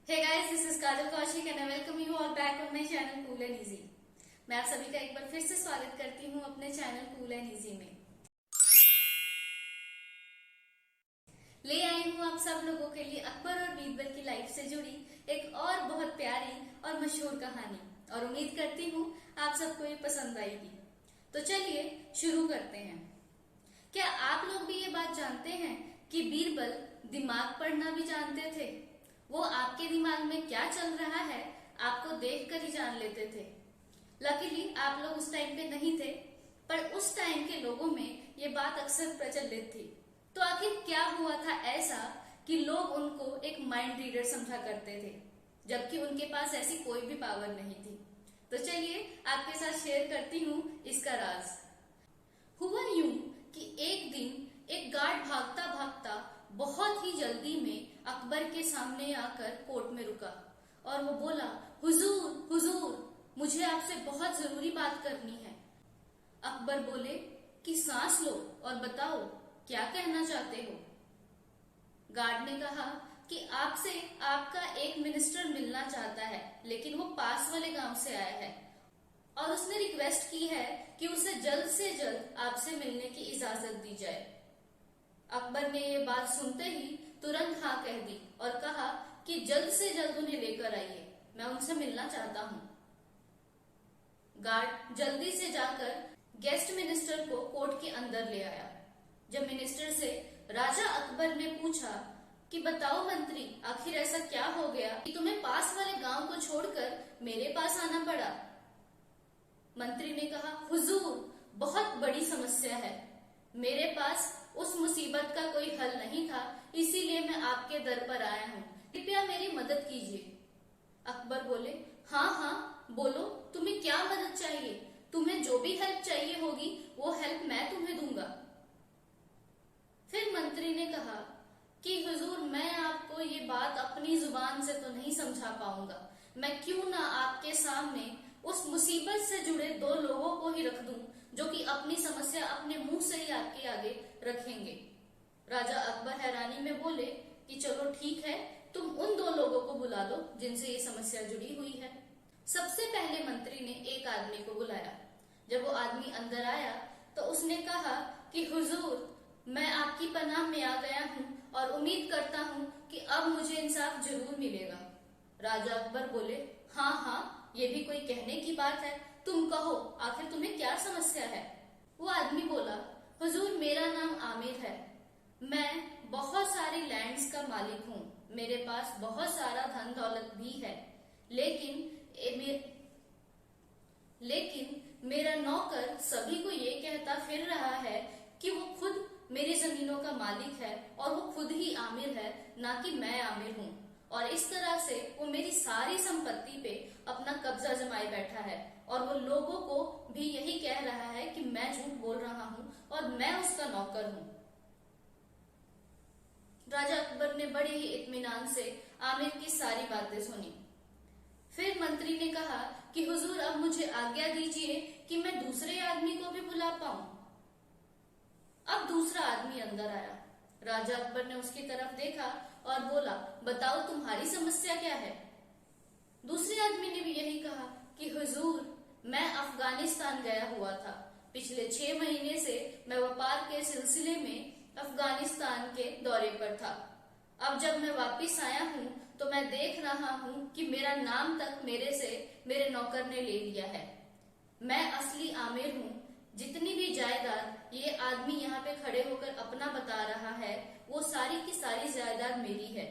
Hey guys, this is Kajal Kaushik and I welcome you all back on my channel Cool and Easy। मैं आप सभी का एक बार फिर से स्वागत करती हूँ अपने चैनल Cool and Easy में। ले आई हूँ आप सब लोगों के लिए अकबर और बीरबल की लाइफ से जुड़ी एक और बहुत प्यारी और मशहूर कहानी, और उम्मीद करती हूँ आप सबको ये पसंद आएगी। तो चलिए शुरू करते हैं। क्या आप लोग भी ये बात जानते हैं कि बीरबल दिमाग पढ़ना भी जानते थे? वो आपके दिमाग में क्या चल रहा है आपको देखकर ही जान लेते थे। लकीली आप लोग उस टाइम पे नहीं थे, पर उस टाइम के लोगों में ये बात अक्सर प्रचलित थी। तो आखिर क्या हुआ था ऐसा कि लोग उनको एक माइंड रीडर समझा करते थे, जबकि उनके पास ऐसी कोई भी पावर नहीं थी। तो चलिए आपके साथ शेयर करती हूँ इसका राज। हुआ यूं कि एक दिन एक गार्ड भागता भागता बहुत ही जल्दी में अकबर के सामने आकर कोर्ट में रुका और वो बोला, हुजूर हुजूर, मुझे आपसे बहुत जरूरी बात करनी है। अकबर बोले कि सांस लो और बताओ क्या कहना चाहते हो। गार्ड ने कहा कि आपसे आपका एक मिनिस्टर मिलना चाहता है, लेकिन वो पास वाले गांव से आया है और उसने रिक्वेस्ट की है कि उसे जल्द से जल्द आपसे मिलने की इजाजत दी जाए। अकबर ने ये बात सुनते ही तुरंत हाँ कह दी और कहा कि जल्द से जल्द उन्हें लेकर आइए, मैं उनसे मिलना चाहता हूँ। गार्ड जल्दी से जाकर गेस्ट मिनिस्टर को कोर्ट के अंदर ले आया। जब मिनिस्टर से राजा अकबर ने पूछा कि बताओ मंत्री, आखिर ऐसा क्या हो गया कि तुम्हें पास वाले गांव को छोड़कर मेरे पास आना पड़ा। मंत्री ने कहा, हुजूर, बहुत बड़ी समस्या है, मेरे पास उस मुसीबत का कोई हल नहीं था, इसीलिए मैं आपके दर पर आया हूँ, कृपया मेरी मदद कीजिए। अकबर बोले, हाँ हाँ बोलो, तुम्हें क्या मदद चाहिए? तुम्हें जो भी हेल्प चाहिए होगी वो हेल्प मैं तुम्हें दूंगा। फिर मंत्री ने कहा कि हुजूर, मैं आपको ये बात अपनी जुबान से तो नहीं समझा पाऊंगा, मैं क्यों ना आपके सामने उस मुसीबत से जुड़े दो लोगों को ही रख दूं जो कि अपनी समस्या अपने मुंह से ही आपके आगे रखेंगे। राजा अकबर हैरानी में बोले कि चलो ठीक है, तुम उन दो लोगों को बुला लो जिनसे ये समस्या जुड़ी हुई है। सबसे पहले मंत्री ने एक आदमी को बुलाया। जब वो आदमी अंदर आया तो उसने कहा कि हुजूर, मैं आपकी पनाह में आ गया हूँ और उम्मीद करता हूँ कि अब मुझे इंसाफ जरूर मिलेगा। राजा अकबर बोले, हाँ हाँ, ये भी कोई कहने की बात है, तुम कहो आखिर तुम्हें क्या समस्या है। वो आदमी बोला, हुजूर, मेरा नाम आमिर है, मैं बहुत सारी लैंड्स का मालिक हूँ, मेरे पास बहुत सारा धन दौलत भी है, लेकिन मेरा नौकर सभी को ये कहता फिर रहा है कि वो खुद मेरी जमीनों का मालिक है और वो खुद ही आमिर है, ना कि मैं आमिर हूँ, और इस तरह से वो मेरी सारी संपत्ति पे अपना कब्जा जमाए बैठा है, और वो लोगों को भी यही कह रहा है कि मैं झूठ बोल रहा हूँ और मैं उसका नौकर हूँ। राजा अकबर ने बड़े ही इत्मीनान से आमिर की सारी बातें सुनी। फिर मंत्री ने कहा कि हुजूर, अब मुझे आज्ञा दीजिए कि मैं दूसरे आदमी को भी बुला पाऊं। अब दूसरा आदमी अंदर आया। राजा अकबर ने उसकी तरफ देखा और बोला, बताओ तुम्हारी समस्या क्या है। दूसरे आदमी ने भी यही कहा कि हुजूर, मैं अफगानिस्तान गया हुआ था, पिछले 6 महीने से मैं व्यापार के सिलसिले में अफगानिस्तान के दौरे पर था। अब जब मैं वापिस आया हूँ तो मैं देख रहा हूँ कि मेरा नाम तक मेरे नौकर ने ले लिया है। मैं असली आमिर हूँ, जितनी भी जायदाद ये आदमी यहाँ पे खड़े होकर अपना बता रहा है वो सारी की सारी जायदाद मेरी है।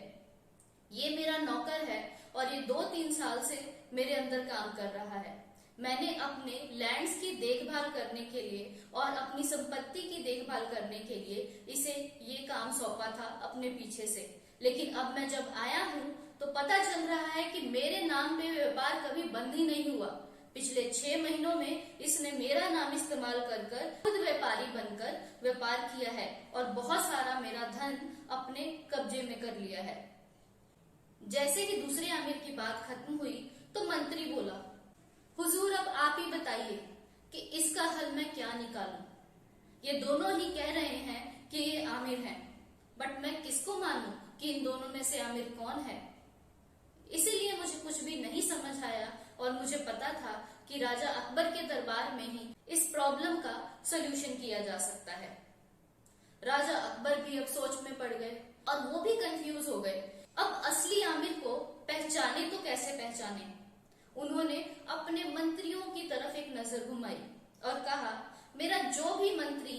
ये मेरा नौकर है और ये 2-3 साल से मेरे अंदर काम कर रहा है। मैंने अपने लैंड्स की देखभाल करने के लिए और अपनी संपत्ति की देखभाल करने के लिए इसे ये काम सौंपा था अपने पीछे से, लेकिन अब मैं जब आया हूँ तो पता चल रहा है कि मेरे नाम पे व्यापार कभी बंद ही नहीं हुआ। पिछले 6 महीनों में इसने मेरा नाम इस्तेमाल कर खुद व्यापारी बनकर व्यापार किया है और बहुत सारा मेरा धन अपने कब्जे में कर लिया है। जैसे ही दूसरे आमिर की बात खत्म हुई तो मंत्री बोला, हुजूर, अब आप ही बताइए कि इसका हल मैं क्या निकालूं। ये दोनों ही कह रहे हैं कि ये आमिर हैं, बट मैं किसको मानूं कि इन दोनों में से आमिर कौन है। बताता था कि राजा अकबर के दरबार में ही इस प्रॉब्लम का सोल्यूशन किया जा सकता है। राजा अकबर भी अब सोच में पड़ गए और वो भी कंफ्यूज हो गए। अब असली आमिर को पहचाने तो कैसे पहचाने। उन्होंने अपने मंत्रियों की तरफ एक नजर घुमाई और कहा, मेरा जो भी मंत्री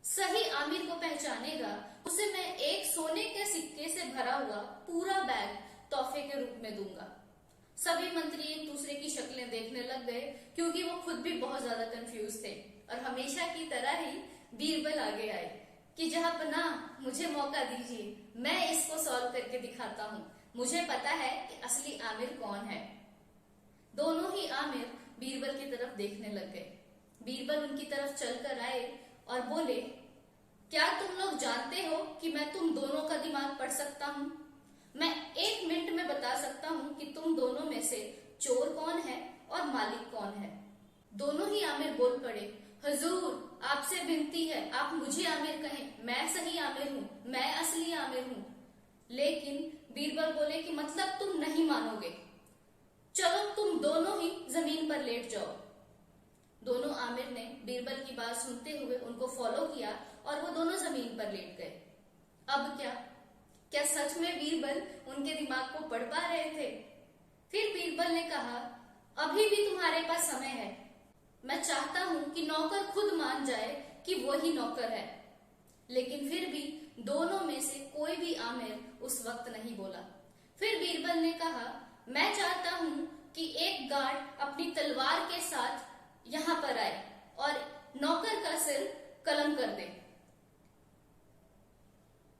सही आमिर को पहचानेगा उसे मैं एक सोने के सिक्के से भरा हुआ पूरा बैग तोहफे के रूप में दूंगा। सभी मंत्री एक दूसरे की शक्लें देखने लग गए क्योंकि वो खुद भी बहुत ज्यादा कंफ्यूज थे। और हमेशा की तरह ही बीरबल आगे आए कि जहांपनाह मुझे मौका दीजिए, मैं इसको सॉल्व करके दिखाता हूँ। मुझे पता है कि असली आमिर कौन है। दोनों ही आमिर बीरबल की तरफ देखने लग गए। बीरबल उनकी तरफ चलकर आए और बोले, क्या तुम लोग जानते हो कि मैं तुम दोनों का दिमाग पढ़ सकता हूँ? मैं 1 मिनट में बता सकता हूँ कि तुम दोनों में से चोर कौन है और मालिक कौन है। दोनों ही आमिर बोल पड़े, हुजूर आपसे विनती है, आप मुझे आमिर कहें, मैं सही आमिर हूँ, मैं असली आमिर हूँ। लेकिन बीरबल बोले कि मतलब तुम नहीं मानोगे, चलो तुम दोनों ही जमीन पर लेट जाओ। दोनों आमिर ने बीरबल की बात सुनते हुए उनको फॉलो किया और वो दोनों जमीन पर लेट गए। अब क्या सच में बीरबल उनके दिमाग को पढ़ पा रहे थे? फिर बीरबल ने कहा, अभी भी तुम्हारे पास समय है। मैं चाहता हूं कि नौकर खुद मान जाए कि वो ही नौकर है। लेकिन फिर भी दोनों में से कोई भी आमिर उस वक्त नहीं बोला। फिर बीरबल ने कहा, मैं चाहता हूं कि एक गार्ड अपनी तलवार के साथ यहाँ पर आए और नौकर का सिर कलम कर दे।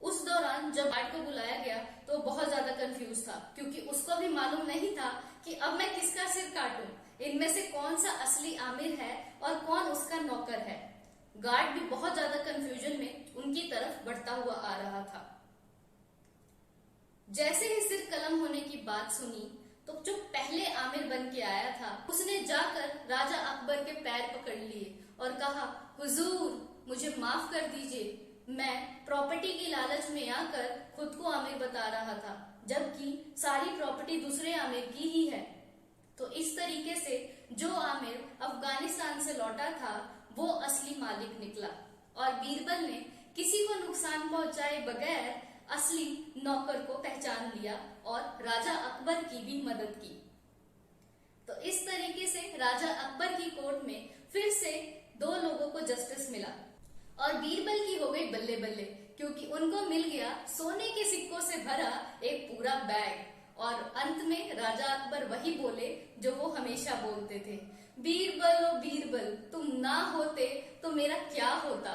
उस दौरान जब गार्ड को बुलाया गया तो बहुत ज्यादा कंफ्यूज था क्योंकि उसको भी मालूम नहीं था कि अब मैं किसका सिर काटूं, इनमें से कौन सा असली आमिर है और कौन उसका नौकर है। गार्ड भी बहुत ज्यादा कंफ्यूजन में उनकी तरफ बढ़ता हुआ आ रहा था। जैसे ही सिर कलम होने की बात सुनी तो जो पहले आमिर बन के आया था उसने जाकर राजा अकबर के पैर पकड़ लिए और कहा, हुजूर मुझे माफ कर दीजिए, मैं प्रॉपर्टी की लालच में आकर खुद को आमिर बता रहा था, जबकि सारी प्रॉपर्टी दूसरे आमिर की ही है। तो इस तरीके से जो आमिर अफगानिस्तान से लौटा था वो असली मालिक निकला और बीरबल ने किसी को नुकसान पहुंचाए बगैर असली नौकर को पहचान लिया और राजा अकबर की भी मदद की। तो इस तरीके से राजा अकबर की कोर्ट में फिर से 2 लोगों को जस्टिस मिला और बीरबल की हो गई बल्ले बल्ले क्योंकि उनको मिल गया सोने के सिक्कों से भरा एक पूरा बैग। और अंत में राजा अकबर वही बोले जो वो हमेशा बोलते थे, बीरबल ओ बीरबल तुम ना होते तो मेरा क्या होता।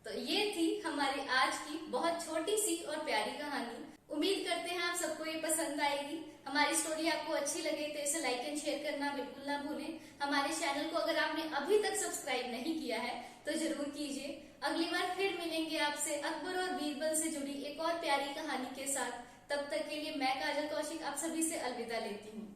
तो ये थी हमारी आज की बहुत छोटी सी और प्यारी कहानी। उम्मीद करते हैं आप सबको ये पसंद आएगी। हमारी स्टोरी आपको अच्छी लगे तो इसे लाइक एंड शेयर करना बिल्कुल ना भूलें। हमारे चैनल को अगर आपने अभी तक सब्सक्राइब नहीं किया है तो जरूर कीजिए। अगली बार फिर मिलेंगे आपसे अकबर और बीरबल से जुड़ी एक और प्यारी कहानी के साथ। तब तक के लिए मैं काजल कौशिक आप सभी से अलविदा लेती हूँ।